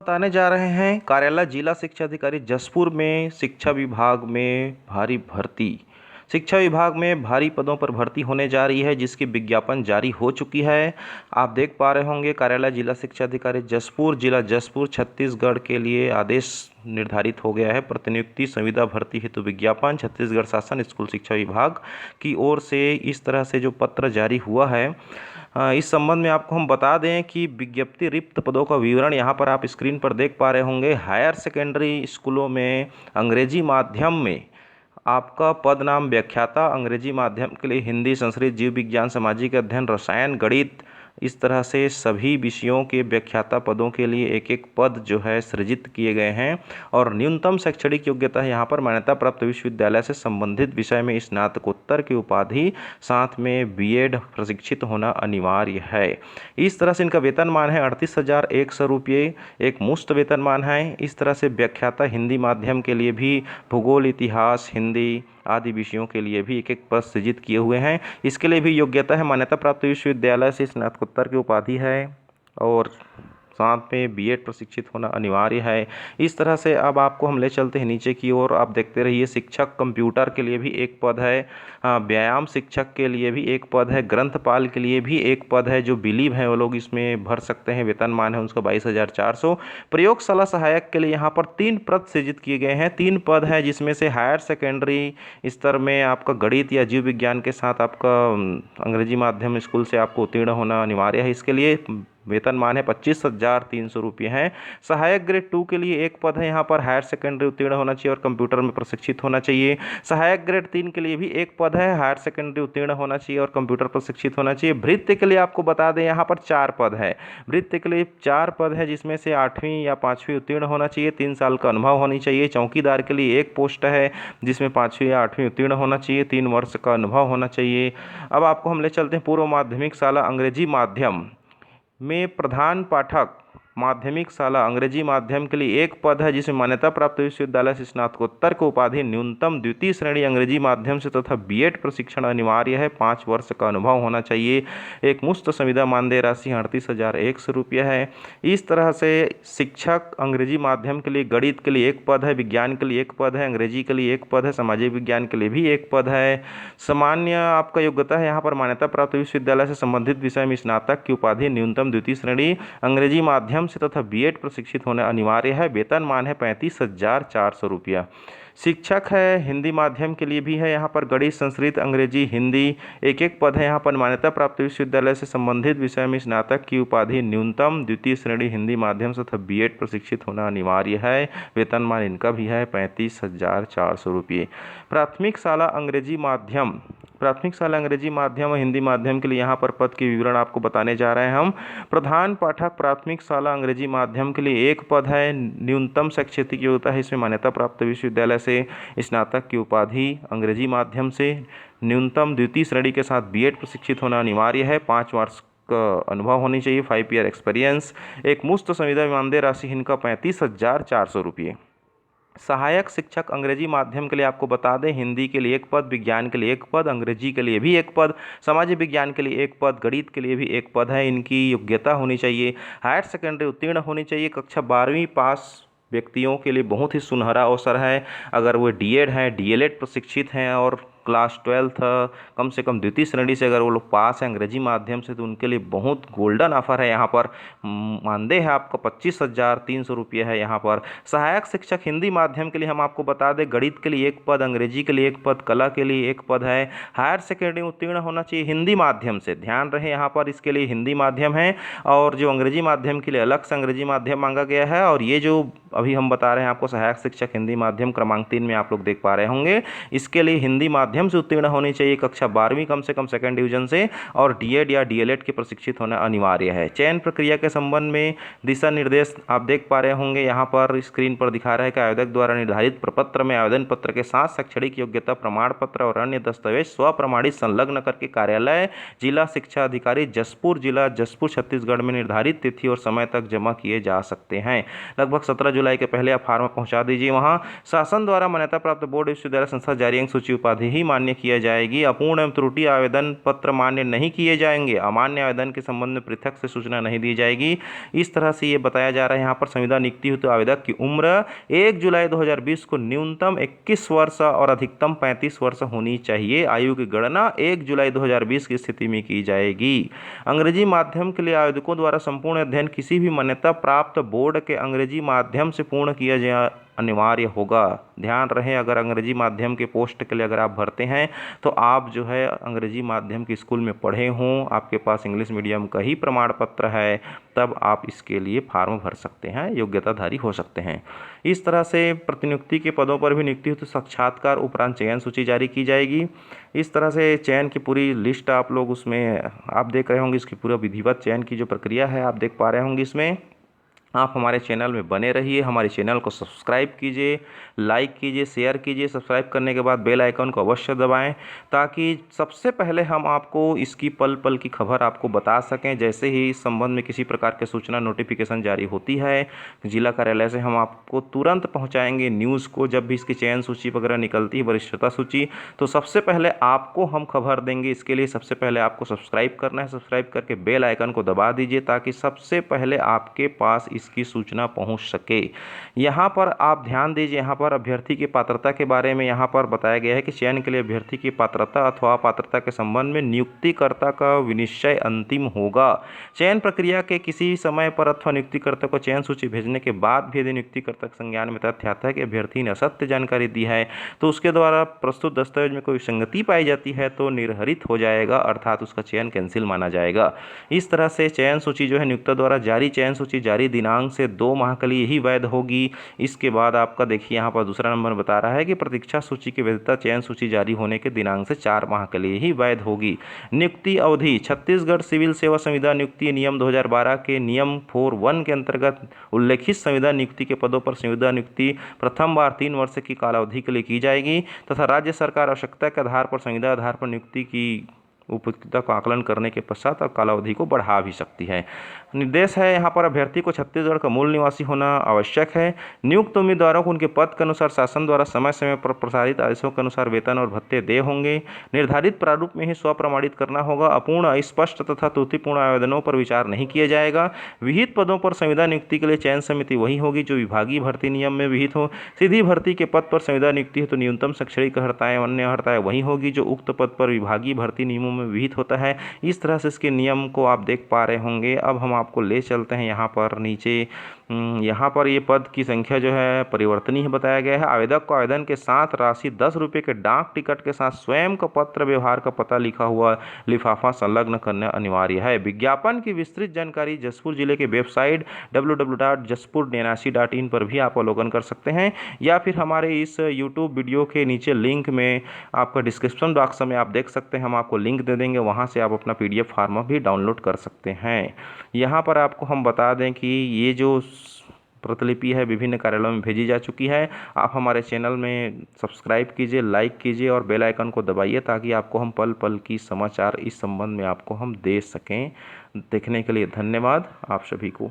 बताने जा रहे हैं कार्यालय जिला शिक्षा अधिकारी जसपुर में शिक्षा विभाग में भारी भर्ती। शिक्षा विभाग में भारी पदों पर भर्ती होने जा रही है, जिसकी विज्ञापन जारी हो चुकी है। आप देख पा रहे होंगे कार्यालय जिला शिक्षा अधिकारी जसपुर जिला जसपुर छत्तीसगढ़ के लिए आदेश निर्धारित हो गया है। प्रतिनियुक्ति संविदा भर्ती हेतु विज्ञापन छत्तीसगढ़ शासन स्कूल शिक्षा विभाग की ओर से इस तरह से जो पत्र जारी हुआ है, इस संबंध में आपको हम बता दें कि विज्ञप्ति रिक्त पदों का विवरण यहाँ पर आप स्क्रीन पर देख पा रहे होंगे। हायर सेकेंडरी स्कूलों में अंग्रेजी माध्यम में आपका पद नाम व्याख्याता, अंग्रेजी माध्यम के लिए हिंदी, संस्कृत, जीव विज्ञान, सामाजिक अध्ययन, रसायन, गणित, इस तरह से सभी विषयों के व्याख्याता पदों के लिए एक एक पद जो है सृजित किए गए हैं। और न्यूनतम शैक्षणिक योग्यता है यहाँ पर मान्यता प्राप्त विश्वविद्यालय से संबंधित विषय में स्नातकोत्तर की उपाधि, साथ में बीएड प्रशिक्षित होना अनिवार्य है। इस तरह से इनका वेतनमान है 38,100 रुपये, एक मुफ्त वेतनमान है। इस तरह से व्याख्याता हिंदी माध्यम के लिए भी भूगोल, इतिहास, हिंदी आदि विषयों के लिए भी एक एक पद सृजित किए हुए हैं। इसके लिए भी योग्यता है मान्यता प्राप्त विश्वविद्यालय से स्नातकोत्तर की उपाधि है और साथ में बीएड प्रशिक्षित होना अनिवार्य है। इस तरह से अब आपको हम ले चलते हैं नीचे की ओर, आप देखते रहिए। शिक्षक कंप्यूटर के लिए भी एक पद है, व्यायाम शिक्षक के लिए भी एक पद है, ग्रंथपाल के लिए भी एक पद है। जो बिलीव हैं वो लोग इसमें भर सकते हैं। वेतनमान है उसका 22,400। प्रयोगशाला सहायक के लिए यहाँ पर 3 पद सृजित किए गए हैं। 3 पद हैं, जिसमें से हायर सेकेंडरी स्तर में आपका गणित या जीव विज्ञान के साथ आपका अंग्रेजी माध्यम स्कूल से आपको उत्तीर्ण होना अनिवार्य है। इसके लिए वेतनमान है 25,300 रुपये हैं। सहायक ग्रेड 2 के लिए एक पद है, यहाँ पर हायर सेकेंडरी उत्तीर्ण होना चाहिए और कंप्यूटर में प्रशिक्षित होना चाहिए। सहायक ग्रेड 3 के लिए भी एक पद है, हायर सेकेंडरी उत्तीर्ण होना चाहिए और कंप्यूटर प्रशिक्षित होना चाहिए। भृत्य के लिए आपको बता दें यहाँ पर 4 पद है। भृत्य के लिए 4 पद है, जिसमें से 8वीं या 5वीं उत्तीर्ण होना चाहिए, 3 साल का अनुभव होनी चाहिए। चौकीदार के लिए एक पोस्ट है, जिसमें 5वीं या 8वीं उत्तीर्ण होना चाहिए, 3 वर्ष का अनुभव होना चाहिए। अब आपको हम ले चलते हैं पूर्व माध्यमिक शाला अंग्रेजी माध्यम में प्रधान पाठक माध्यमिक शाला अंग्रेजी माध्यम के लिए एक पद है, जिसमें मान्यता प्राप्त विश्वविद्यालय से स्नातकोत्तर की उपाधि, न्यूनतम द्वितीय श्रेणी अंग्रेजी माध्यम से तथा बीएड प्रशिक्षण अनिवार्य है। 5 वर्ष का अनुभव होना चाहिए। एक मुफ्त संविदा मानदेय राशि 38,100 रुपये है। इस तरह से शिक्षक अंग्रेजी माध्यम के लिए गणित के लिए एक पद है, विज्ञान के लिए एक पद है, अंग्रेजी के लिए एक पद है, सामाजिक विज्ञान के लिए भी एक पद है। सामान्य आपका योग्यता है यहाँ पर मान्यता प्राप्त विश्वविद्यालय से संबंधित विषय में स्नातक की उपाधि, न्यूनतम द्वितीय श्रेणी अंग्रेजी माध्यम से तथा बीएड प्रशिक्षित होना अनिवार्य है। वेतनमान है 35,400 रुपया। शिक्षक है हिंदी माध्यम के लिए भी है, यहाँ पर गणित, संस्कृत, अंग्रेजी, हिंदी एक एक पद है। यहाँ पर मान्यता प्राप्त विश्वविद्यालय से संबंधित विषय में स्नातक की उपाधि, न्यूनतम द्वितीय श्रेणी हिंदी माध्यम से तथा बीएड प्रशिक्षित होना अनिवार्य है। वेतनमान इनका भी है 35,400 रुपये। प्राथमिक शाला अंग्रेजी माध्यम और हिंदी माध्यम के लिए यहाँ पर पद के विवरण आपको बताने जा रहे हैं हम। प्रधान पाठक प्राथमिक शाला अंग्रेजी माध्यम के लिए एक पद है, न्यूनतम शैक्षिक योग्यता है, इसमें मान्यता प्राप्त विश्वविद्यालय से स्नातक की उपाधि, अंग्रेजी माध्यम से न्यूनतम द्वितीय श्रेणी के साथ बीएड प्रशिक्षित होना अनिवार्य है। 5 वर्ष का अनुभव होनी चाहिए, 5 ईयर एक्सपीरियंस। एक मुफ्त संविदा मानदेय राशि इनका 35,400 रुपये। सहायक शिक्षक अंग्रेजी माध्यम के लिए आपको बता दें, हिंदी के लिए एक पद, विज्ञान के लिए एक पद, अंग्रेजी के लिए भी एक पद, सामाजिक विज्ञान के लिए एक पद, गणित के लिए भी एक पद है। इनकी योग्यता होनी चाहिए हायर सेकेंडरी उत्तीर्ण होनी चाहिए। कक्षा 12वीं पास व्यक्तियों के लिए बहुत ही सुनहरा अवसर है। अगर वो डीएड हैं, डीएलएड प्रशिक्षित हैं और क्लास 12 कम से कम द्वितीय श्रेणी से अगर वो लोग पास हैं अंग्रेजी माध्यम से, तो उनके लिए बहुत गोल्डन ऑफर है। यहाँ पर मानदेय है आपका 25,300 रुपये है। यहाँ पर सहायक शिक्षक हिंदी माध्यम के लिए हम आपको बता दें, गणित के लिए एक पद, अंग्रेजी के लिए एक पद, कला के लिए एक पद है। हायर सेकेंडरी उत्तीर्ण होना चाहिए हिंदी माध्यम से, ध्यान रहे यहाँ पर इसके लिए हिंदी माध्यम है। और जो अंग्रेजी माध्यम के लिए अलग से अंग्रेजी माध्यम मांगा गया है। और ये जो अभी हम बता रहे हैं आपको सहायक शिक्षक हिंदी माध्यम क्रमांक 3 में आप लोग देख पा रहे होंगे, इसके लिए हिंदी माध्यम से उत्तीर्ण होनी चाहिए, कक्षा 12वीं कम से कम सेकंड डिवीजन से, और डीएड या डीएलएड के प्रशिक्षित होना अनिवार्य है। चयन प्रक्रिया के संबंध में दिशा निर्देश आप देख पा रहे होंगे, यहाँ पर स्क्रीन पर दिखा रहा है कि आवेदक द्वारा निर्धारित प्रपत्र में आवेदन पत्र के साथ शैक्षणिक योग्यता प्रमाण पत्र और अन्य दस्तावेज स्वप्रमाणित संलग्न करके कार्यालय जिला शिक्षा अधिकारी जसपुर जिला जसपुर छत्तीसगढ़ में निर्धारित तिथि और समय तक जमा किए जा सकते हैं। लगभग 17 जुलाई के पहले आप फार्म पहुंचा दीजिए। वहां शासन द्वारा मान्यता प्राप्त बोर्ड विश्वविद्यालय संस्था जारी अंक सूची उपाधि ही मान्य किया जाएगी। अपूर्ण एवं त्रुटि आवेदन पत्र मान्य नहीं किए जाएंगे। अमान्य आवेदन के संबंध में पृथक से सूचना नहीं दी जाएगी। इस तरह से ये बताया जा रहा है। यहाँ पर संविदा नियुक्ति हेतु आवेदक की उम्र 1 जुलाई 2020 को न्यूनतम 21 वर्ष और अधिकतम 35 वर्ष होनी चाहिए। आयु की गणना 1 जुलाई 2020 की स्थिति में की जाएगी। अंग्रेजी माध्यम के लिए आवेदकों द्वारा संपूर्ण अध्ययन किसी भी मान्यता प्राप्त बोर्ड के अंग्रेजी माध्यम से पूर्ण किया जाए अनिवार्य होगा। ध्यान रहे, अगर अंग्रेजी माध्यम के पोस्ट के लिए अगर आप भरते हैं तो आप जो है अंग्रेजी माध्यम के स्कूल में पढ़े हों, आपके पास इंग्लिश मीडियम का ही प्रमाण पत्र है, तब आप इसके लिए फार्म भर सकते हैं, योग्यताधारी हो सकते हैं। इस तरह से प्रतिनियुक्ति के पदों पर भी नियुक्ति हेतु साक्षात्कार उपरांत चयन सूची जारी की जाएगी। इस तरह से चयन की पूरी लिस्ट आप लोग उसमें आप देख रहे होंगे। इसकी पूरा विधिवत चयन की जो प्रक्रिया है आप देख पा रहे होंगे। इसमें आप हमारे चैनल में बने रहिए, हमारे चैनल को सब्सक्राइब कीजिए, लाइक कीजिए, शेयर कीजिए। सब्सक्राइब करने के बाद बेल आइकन को अवश्य दबाएं ताकि सबसे पहले हम आपको इसकी पल पल की खबर आपको बता सकें। जैसे ही इस संबंध में किसी प्रकार की सूचना नोटिफिकेशन जारी होती है जिला कार्यालय से, हम आपको तुरंत पहुँचाएँगे न्यूज़ को। जब भी इसकी चयन सूची वगैरह निकलती है, वरिष्ठता सूची, तो सबसे पहले आपको हम खबर देंगे। इसके लिए सबसे पहले आपको सब्सक्राइब करना है। सब्सक्राइब करके बेल आइकन को दबा दीजिए ताकि सबसे पहले आपके पास इसकी सूचना पहुंच सके। यहाँ पर आप ध्यान दीजिए, यहाँ पर अभ्यर्थी की पात्रता के बारे में यहाँ पर बताया गया है कि चयन के लिए अभ्यर्थी की पात्रता अथवा अपात्रता के संबंध में नियुक्तिकर्ता का विनिश्चय अंतिम होगा। चयन प्रक्रिया के किसी समय पर अथवा नियुक्तिकर्ता को चयन सूची भेजने के बाद भी यदि नियुक्तिकर्ता के संज्ञान में तथ्य आता है कि अभ्यर्थी ने असत्य जानकारी दी है तो उसके द्वारा प्रस्तुत दस्तावेज में कोई विसंगति पाई जाती है तो निर्हरित हो जाएगा, अर्थात उसका चयन कैंसिल माना जाएगा। इस तरह से चयन सूची जो है नियुक्ता द्वारा जारी चयन सूची जारी दिनांक से 2 माह के लिए ही वैध होगी। इसके बाद आपका देखिए यहाँ पर दूसरा नंबर बता रहा है कि प्रतीक्षा सूची की वैधता चयन सूची जारी होने के दिनांक से 4 माह के लिए ही वैध होगी। नियुक्ति अवधि छत्तीसगढ़ सिविल सेवा संविदा नियुक्ति नियम 2012 के नियम 4(1) के अंतर्गत उल्लेखित संविदा नियुक्ति के पदों पर संविदा नियुक्ति प्रथम बार 3 वर्ष की कालावधि के लिए की जाएगी तथा राज्य सरकार आवश्यकता के आधार पर संविदा आधार पर नियुक्ति की उपयुक्तता का आकलन करने के पश्चात कालावधि को बढ़ा भी सकती है। निर्देश है यहाँ पर अभ्यर्थी को छत्तीसगढ़ का मूल निवासी होना आवश्यक है। नियुक्त उम्मीदवारों को उनके पद के अनुसार शासन द्वारा समय समय पर प्रसारित आदेशों के अनुसार वेतन और भत्ते देय होंगे। निर्धारित प्रारूप में ही स्वप्रमाणित करना होगा। अपूर्ण, अस्पष्ट तथा त्रुटिपूर्ण आवेदनों पर विचार नहीं किया जाएगा। विहित पदों पर संविदा नियुक्ति के लिए चयन समिति वही होगी जो विभागीय भर्ती नियम में विहित हो। सीधी भर्ती के पद पर संविदा नियुक्ति है तो न्यूनतम शैक्षणिक अर्हताएं अन्य अर्हताएं वही होगी जो उक्त पद पर विभागीय भर्ती नियमों में विहित होता है। इस तरह से इसके नियम को आप देख पा रहे होंगे। अब हम आपको ले चलते हैं यहाँ पर नीचे। यहाँ पर ये पद की संख्या जो है परिवर्तनीय बताया गया है। आवेदक को आवेदन के साथ राशि 10 रुपये के डाक टिकट के साथ स्वयं का पत्र व्यवहार का पता लिखा हुआ लिफाफा संलग्न करना अनिवार्य है। विज्ञापन की विस्तृत जानकारी जशपुर जिले के वेबसाइट www.jaspur89.in पर भी आप अवलोकन कर सकते हैं या फिर हमारे इस यूट्यूब वीडियो के नीचे लिंक में आपका डिस्क्रिप्शन बॉक्स में आप देख सकते हैं, हम आपको लिंक दे देंगे, वहाँ से आप अपना PDF फॉर्म भी डाउनलोड कर सकते हैं। यहाँ पर आपको हम बता दें कि ये जो प्रतिलिपि है विभिन्न कार्यालयों में भेजी जा चुकी है। आप हमारे चैनल में सब्सक्राइब कीजिए, लाइक कीजिए और बेल आइकन को दबाइए ताकि आपको हम पल पल की समाचार इस संबंध में आपको हम दे सकें। देखने के लिए धन्यवाद आप सभी को।